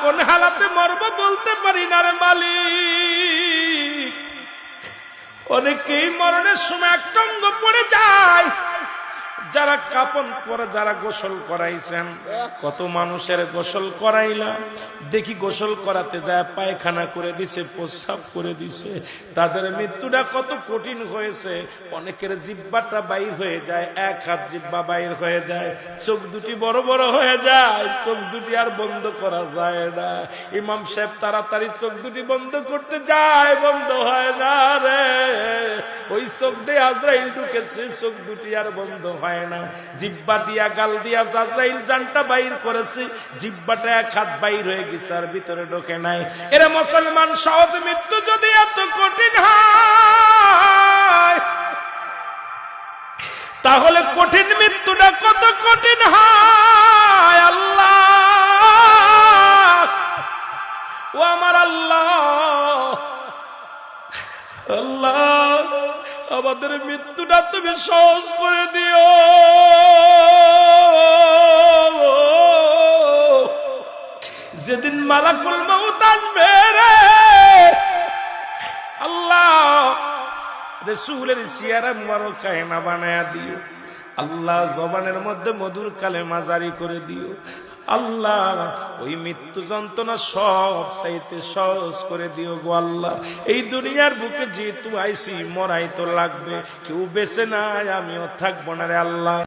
কোন হালাতে মরবো বলতে পারি না রে মালিক। অনেকেই মরণের সময় এক টঙ্গ পড়ে যায়, যারা কাপন পরে, যারা গোসল করাইছেন, কত মানুষের গোসল করাইলাম, দেখি গোসল করাতে যায় পায়খানা করে দিছে, প্রস্রাব করে দিছে, তাদের মৃত্যুটা কত কঠিন হয়েছে। অনেকের জিহ্বাটা বাইর হয়ে যায়, এক হাত জিহ্বা বাইর হয়ে যায়, চোখ দুটি বড় বড় হয়ে যায়, চোখ দুটি আর বন্ধ করা যায় না। ইমাম সাহেব তাড়াতাড়ি চোখ দুটি বন্ধ করতে যায়, বন্ধ হয় না রে। ওই চোখ দিয়ে আজরাইল ঢুকেছে, চোখ দুটি আর বন্ধ হয় না। জিহ্বা দিয়া গাল দিয়া আজরাইল জানটা বাইর করেছে, জিহ্বাটা এক হাত বাইর হয়ে গেছে আর ভিতরে ঢোকে নাই। এরা মুসলমান, সহজ মৃত্যু যদি এত কঠিন হয়, তাহলে কঠিন মৃত্যুটা কত কঠিন হয়। আল্লাহ, ও আমার আল্লাহ, আল্লাহ আমাদের মৃত্যুটা তুমি সহজ করে দিও। যেদিন মালাকুল মউত আসবে রে আল্লাহ, রাসূলের সিয়ারা মুবারক কায়না বানায়া দিও। আল্লাহ জবানের মধ্যে মধুর কালেমা জারি করে দিও। আল্লাহ ওই মৃত্যু যন্ত্রণা সব চাইতে সহজ করে দিও গো আল্লাহ। এই দুনিয়ার বুকে যেহেতু আইসি, মরাই তো লাগবে, কেউ বেঁচে নাই, আমিও থাকবো না রে আল্লাহ।